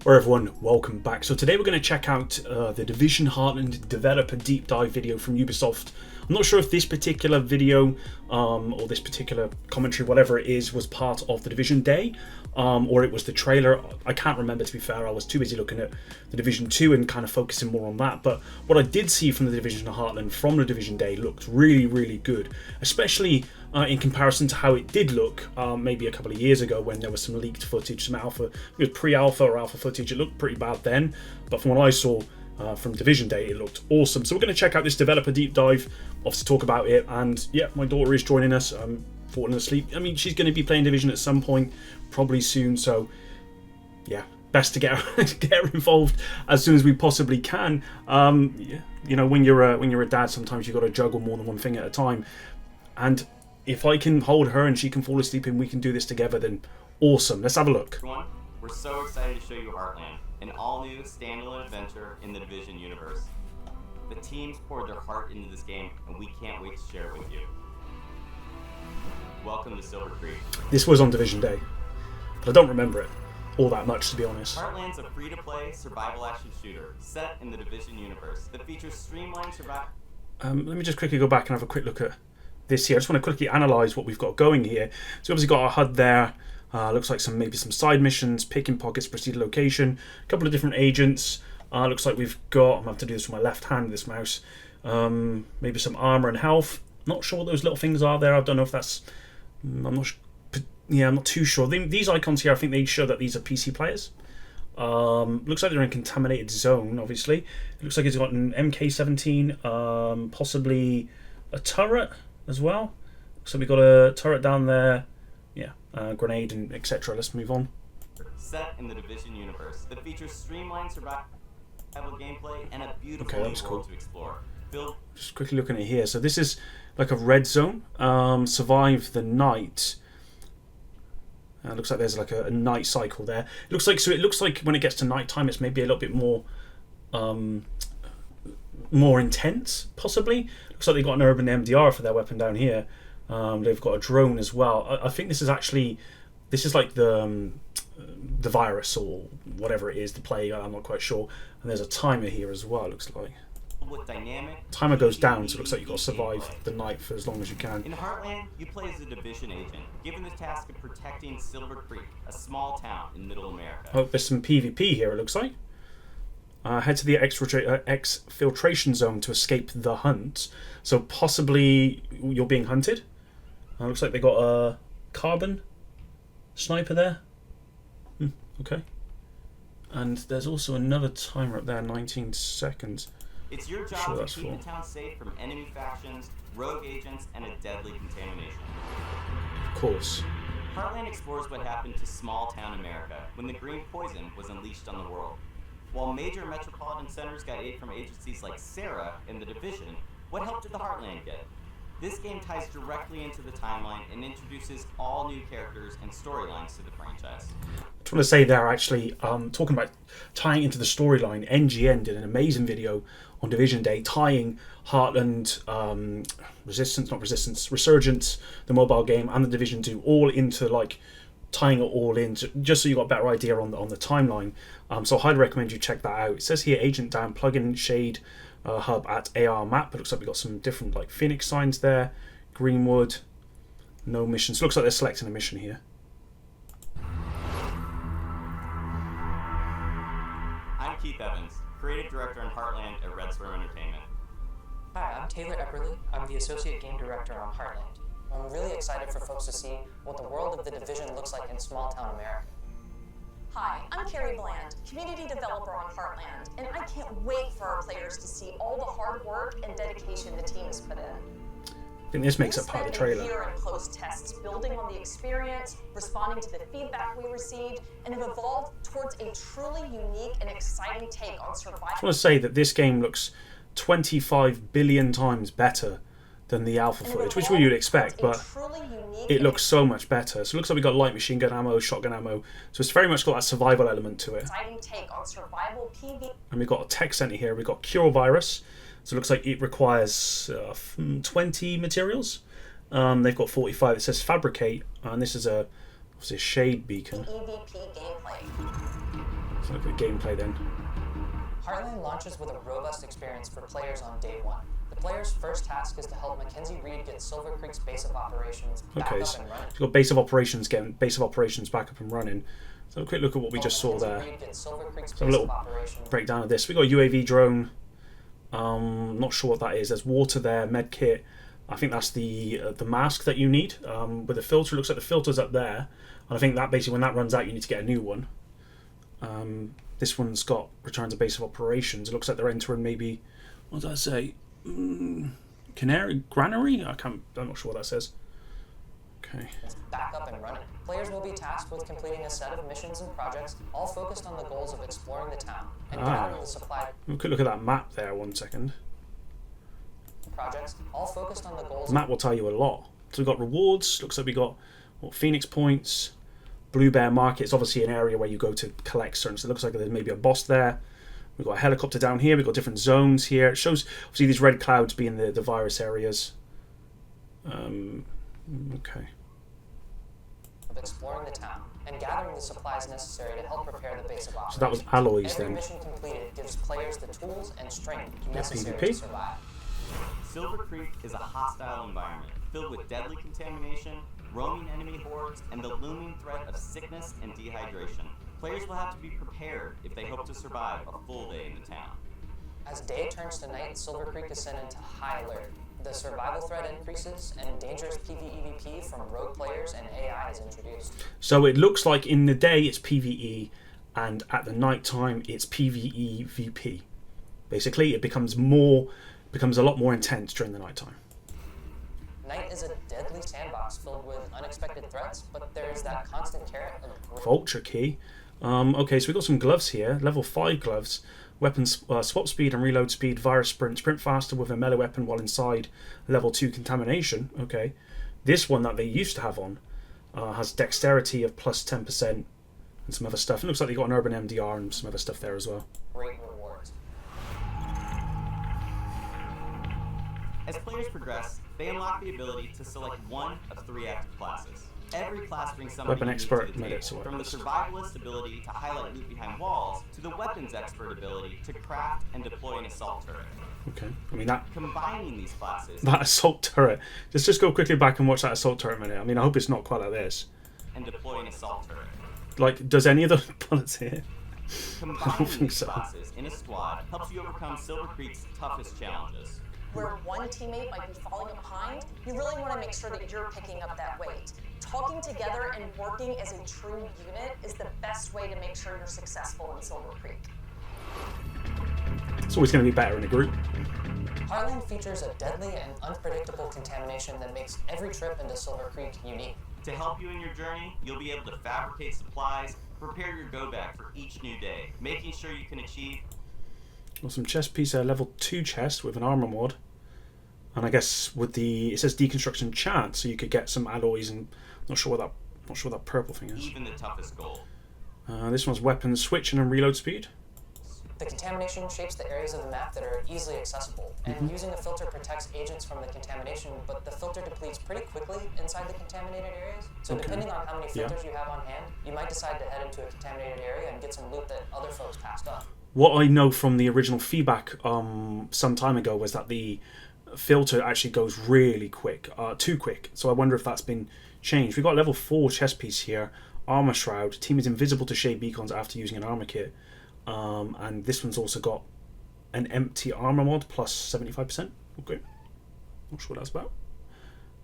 Or everyone, welcome back. So today we're going to check out the Division Heartland Developer Deep Dive video from Ubisoft. I'm not sure if this particular video or this particular commentary, whatever it is, was part of the Division Day or it was the trailer. I can't remember, to be fair. I was too busy looking at the Division 2 and kind of focusing more on that. But what I did see from the Division Heartland from the Division Day looked really, really good, especially in comparison to how it did look maybe a couple of years ago when there was some leaked footage, some alpha, it was pre-alpha or alpha footage. It looked pretty bad then, but from what I saw from Division Day, it looked awesome. So we're going to check out this developer deep dive, obviously talk about it, and yeah, my daughter is joining us. I'm falling asleep. I mean, she's going to be playing Division at some point, probably soon, so yeah, best to get her, get her involved as soon as we possibly can. Yeah, you know, when you're a dad, sometimes you've got to juggle more than one thing at a time, and if I can hold her and she can fall asleep and we can do this together, then awesome. Let's have a look. Everyone, we're so excited to show you Heartland, an all-new standalone adventure in the Division universe. The teams poured their heart into this game, and we can't wait to share it with you. Welcome to Silver Creek. This was on Division Day, but I don't remember it all that much, to be honest. Heartland's a free-to-play survival action shooter set in the Division universe that features streamlined survival. Let me just quickly go back and have a quick look at this here. I just want to quickly analyze what we've got going here. So we've obviously got our HUD there. Looks like maybe some side missions, picking pockets, proceed location, a couple of different agents. Looks like we've got, I'm going to have to do this with my left hand, this mouse. Maybe some armor and health. Not sure what those little things are there. I don't know if that's, I'm not too sure. These icons here, I think they show that these are PC players. Looks like they're in a contaminated zone, obviously. It looks like it's got an MK17, possibly a turret as well. So we've got a turret down there. Yeah, grenade and etc. Let's move on. Set in the Division universe that features streamlined survival gameplay and a beautiful that was new cool. world to explore. Just quickly looking at here. So this is like a red zone. Survive the night. Looks like there's like a night cycle there. It looks like when it gets to night time, it's maybe a little bit more intense, possibly. Looks like they've got an urban MDR for their weapon down here. They've got a drone as well. I think this is like the virus or whatever it is, the plague. I'm not quite sure. And there's a timer here as well. Looks like with dynamic timer goes down, so it looks like you've got to survive the night for as long as you can. In Heartland, you play as a Division agent, given the task of protecting Silver Creek, a small town in Middle America. Oh, there's some PvP here. It looks like. Head to the exfiltration zone to escape the hunt. So possibly you're being hunted. Looks like they got a carbon sniper there. Okay. And there's also another timer up there, 19 seconds. It's your job to keep the town safe from enemy factions, rogue agents, and a deadly contamination. Of course. Heartland explores what happened to small town America when the green poison was unleashed on the world. While major metropolitan centers got aid from agencies like Sarah and the Division, what help did the Heartland get? This game ties directly into the timeline and introduces all new characters and storylines to the franchise. I just want to say there, actually, talking about tying into the storyline, NGN did an amazing video on Division Day tying Heartland, Resurgence, the mobile game, and the Division 2 all into, like, tying it all in, just so you got a better idea on the timeline. So I highly recommend you check that out. It says here, Agent Down, plugin shade hub at AR map. It looks like we've got some different like Phoenix signs there. Greenwood, no missions. Looks like they're selecting a mission here. I'm Keith Evans, creative director in Heartland at Red Swarm Entertainment. Hi, I'm Taylor Epperly. I'm the associate game director on Heartland. I'm really excited for folks to see what the world of the Division looks like in small-town America. Hi, I'm Carrie Bland, community developer on Heartland, and I can't wait for our players to see all the hard work and dedication the team has put in. I think this makes up part of the trailer. We spent a year in close tests, building on the experience, responding to the feedback we received, and have evolved towards a truly unique and exciting take on survival. I just want to say that this game looks 25 billion times better than the alpha footage, which we would expect, but it looks so much better. So it looks like we got light machine gun ammo, shotgun ammo, so it's very much got that survival element to it. Exciting take on survival PV. And we've got a tech center here. We've got cure virus, so it looks like it requires 20 materials. They've got 45. It says fabricate, and this is obviously a shade beacon. EVP gameplay. Let's look at gameplay then. Heartland launches with a robust experience for players on day one. The player's first task is to help Mackenzie Reed get Silver Creek's base of operations back Okay, up so and running. we've got base of operations, getting base of operations back up and running. So a quick look at what we just saw there. So a little breakdown of this. We got a UAV drone. Not sure what that is. There's water there, med kit. I think that's the mask that you need. With the filter, it looks like the filter's up there, and I think that basically when that runs out, you need to get a new one. This one's got return to base of operations. It looks like they're entering maybe, what does that say? Canary granary? I'm not sure what that says. Okay. It's back up and running. Players will be tasked with completing a set of missions and projects, all focused on the goals of exploring the town and gathering the supply. We could look at that map there. 1 second. Projects, all focused on the goals. The map will tell you a lot. So we've got rewards. Looks like we got Phoenix points. Blue Bear Market is obviously an area where you go to collect certain. So it looks like there's maybe a boss there. We've got a helicopter down here. We've got different zones here. It shows obviously these red clouds being the virus areas. Okay. Of exploring the town and gathering the supplies necessary to help prepare the base of operations. So that was alloys Every then. mission completed gives players the tools and strength necessary PvP? to survive. Silver Creek is a hostile environment filled with deadly contamination, roaming enemy hordes, and the looming threat of sickness and dehydration. Players will have to be prepared if they hope to survive a full day in the town. As day turns to night, Silver Creek is sent into high alert. The survival threat increases, and dangerous PvEVP from rogue players and AI is introduced. So it looks like in the day it's PvE, and at the night time it's PvEVP. Basically, it becomes a lot more intense during the night time. Night is a deadly sandbox filled with unexpected threats, but there is that constant carrot of Vulture key. Okay, so we've got some gloves here. Level 5 gloves. Weapons swap speed and reload speed. Virus sprint. Sprint faster with a melee weapon while inside. Level 2 contamination. Okay. This one that they used to have on has dexterity of plus 10% and some other stuff. It looks like they got an urban MDR and some other stuff there as well. great rewards. As players progress, they unlock the ability to select one of 3 active classes. Every class brings something Weapon unique expert, to the medic, table, so from the survivalist ability to highlight loot behind walls, to the weapons expert ability to craft and deploy an assault turret. Okay, I mean that Combining these classes assault turret. Let's just go quickly back and watch that assault turret a minute. I mean, I hope it's not quite like this. and deploy an assault turret. Like, does any of those bullets hit? Combining think these so. classes in a squad helps you overcome Silver Creek's toughest challenges. Where one teammate might be falling behind, you really want to make sure that you're picking up that weight. Talking together and working as a true unit is the best way to make sure you're successful in Silver Creek. It's always going to be better in a group. Heartland features a deadly and unpredictable contamination that makes every trip into Silver Creek unique. To help you in your journey, you'll be able to fabricate supplies, prepare your go-bag for each new day, making sure you can achieve. Got some chest piece, level 2 chest with an armor mod. And I guess with it says deconstruction chance, so you could get some alloys and not sure what that purple thing is. Even the toughest goal. This one's weapons switching and reload speed. The contamination shapes the areas of the map that are easily accessible, and using a filter protects agents from the contamination, but the filter depletes pretty quickly inside the contaminated areas. So depending on how many filters you have on hand, you might decide to head into a contaminated area and get some loot that other folks passed up. What I know from the original feedback some time ago was that the filter actually goes really quick, too quick. So I wonder if that's been changed. We've got level 4 chest piece here, armor shroud. Team is invisible to shade beacons after using an armor kit. And this one's also got an empty armor mod plus 75%. Okay, not sure what that's about.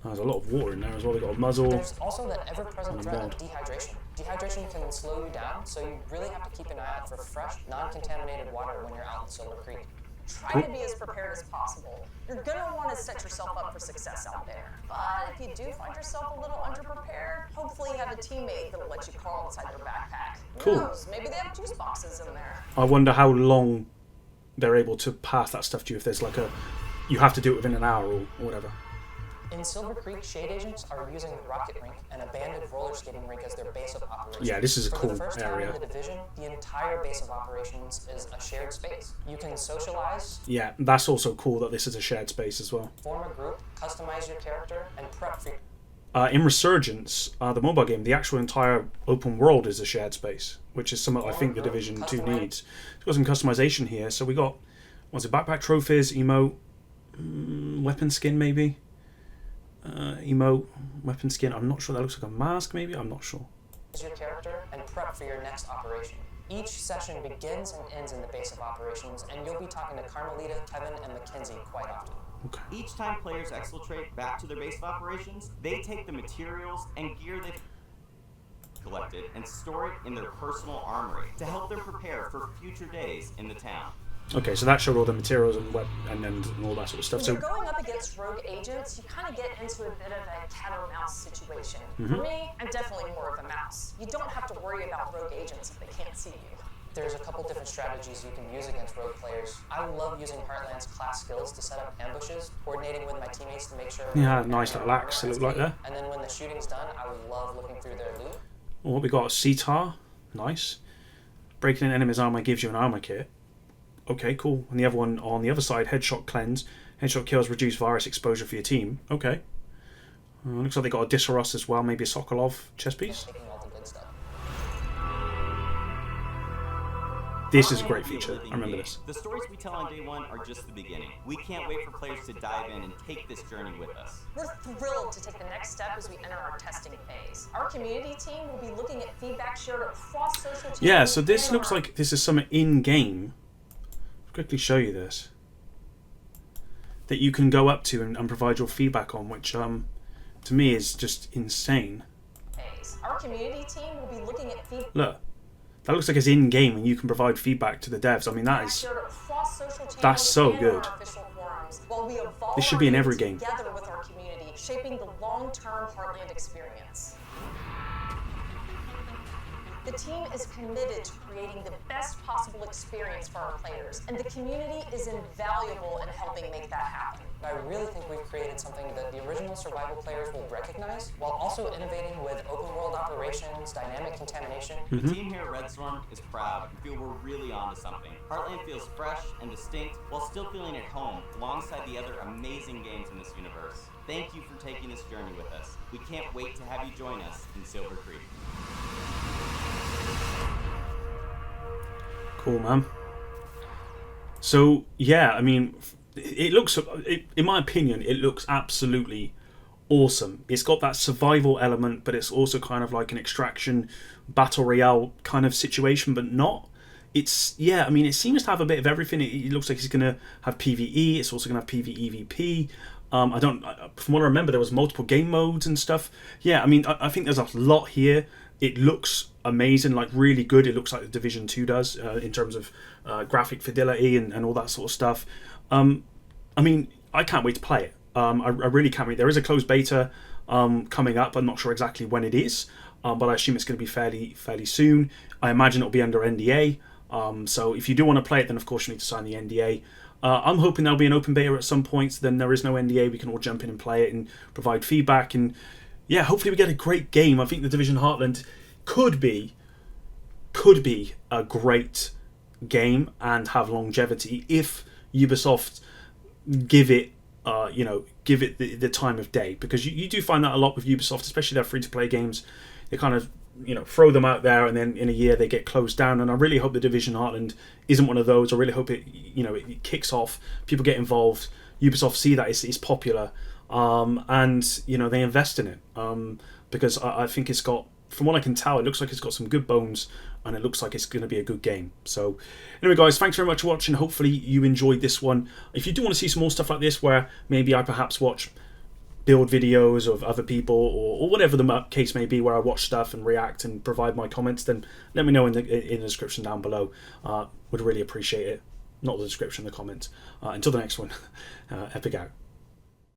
There's a lot of water in there as well. We've got a muzzle. There's also that ever-present threat of mod. dehydration. Dehydration can slow you down, so you really have to keep an eye out for fresh, non-contaminated water when you're out in Silver Creek. Try to be as prepared as possible. You're gonna want to set yourself up for success out there. But if you do find yourself a little underprepared, hopefully you have a teammate that'll let you crawl inside their backpack. Cool. Who knows? Maybe they have juice boxes in there. I wonder how long they're able to pass that stuff to you. If there's like you have to do it within an hour or whatever. In Silver Creek, shade agents are using the rocket rink and abandoned roller skating rink as their base of operations. Yeah, this is a For cool the first area. time in the division, the entire base of operations is a shared space. You can socialize, Yeah, that's also cool that this is a shared space as well. form a group, customize your character, and prep for In Resurgence, the mobile game, the actual entire open world is a shared space. which is something I think the Division 2 needs. We've got some customization here. So we got, what's it, backpack trophies, emote, weapon skin maybe? Emote, weapon skin, I'm not sure, that looks like a mask maybe, I'm not sure. Your character and prep for your next operation. Each session begins and ends in the base of operations, and you'll be talking to Carmelita, Kevin, and Mackenzie quite often. Okay. Each time players exfiltrate back to their base of operations, they take the materials and gear they've collected and store it in their personal armory to help them prepare for future days in the town. Okay, so that showed all the materials and and all that sort of stuff. When So you're going up against rogue agents, you kind of get into a bit of a cat or mouse situation. For me, I'm definitely more of a mouse. You don't have to worry about rogue agents if they can't see you. There's a couple different strategies you can use against rogue players. I love using Heartland's class skills to set up ambushes, coordinating with my teammates to make sure... yeah, nice little axe it looked like there. And then when the shooting's done, I love looking through their loot. Well, we got a Sitar, nice. Breaking an enemy's armor gives you an armor kit. Okay, cool. And the other one on the other side, headshot cleanse. Headshot kills reduce virus exposure for your team. Okay. Looks like they got a Dissaros as well, maybe a Sokolov chest piece. Taking all the good stuff. This is a great feature. I remember this. The stories we tell on day one are just the beginning. We can't wait for players to dive in and take this journey with us. We're thrilled to take the next step as we enter our testing phase. Our community team will be looking at feedback shared across social channels. Yeah, so this and looks our- like this is something in-game. I'll quickly show you this. That you can go up to and provide your feedback on, which to me is just insane. phase. Our community team will be looking at feedback Look, that looks like it's in-game and you can provide feedback to the devs. I mean, that is... shared across social channels that's so and good. our official forums, while we evolve This should our be in game every game. together with our community, shaping the long-term Heartland experience. The team is committed to creating the best possible experience for our players, and the community is invaluable in helping make that happen. I really think we've created something that the original survival players will recognize, while also innovating with open world operations, dynamic contamination. The team here at Red Storm is proud and feel we're really onto something. Heartland feels fresh and distinct while still feeling at home alongside the other amazing games in this universe. Thank you for taking this journey with us. We can't wait to have you join us in Silver Creek. Cool, man. So, yeah, I mean, it looks, in my opinion, it looks absolutely awesome. It's got that survival element, but it's also kind of like an extraction, battle royale kind of situation, but not. It's, yeah, I mean, it seems to have a bit of everything. It looks like it's going to have PvE. It's also going to have PvEVP. From what I remember, there was multiple game modes and stuff. Yeah, I mean, I think there's a lot here. It looks amazing, like really good. It looks like the Division 2 does in terms of graphic fidelity and all that sort of stuff. I mean, I can't wait to play it. I really can't wait. There is a closed beta coming up. I'm not sure exactly when it is, but I assume it's going to be fairly soon. I imagine it'll be under NDA. So if you do want to play it, then of course you need to sign the NDA. I'm hoping there'll be an open beta at some point. Then there is no NDA. We can all jump in and play it and provide feedback. And yeah, hopefully we get a great game. I think the Division Heartland could be a great game and have longevity if Ubisoft give it the time of day, because you do find that a lot with Ubisoft, especially their free-to-play games. They kind of throw them out there and then in a year they get closed down, and I really hope the Division Heartland isn't one of those. I really hope it kicks off, people get involved, Ubisoft see that it's popular, and they invest in it, because I think it's got, from what I can tell, it looks like it's got some good bones, and it looks like it's going to be a good game. So anyway, guys, thanks very much for watching. Hopefully you enjoyed this one. If you do want to see some more stuff like this, where maybe I perhaps watch build videos of other people, or whatever the case may be, where I watch stuff and react and provide my comments, then let me know in the description down below. Would really appreciate it. Not the description, the comments. Until the next one, epic out.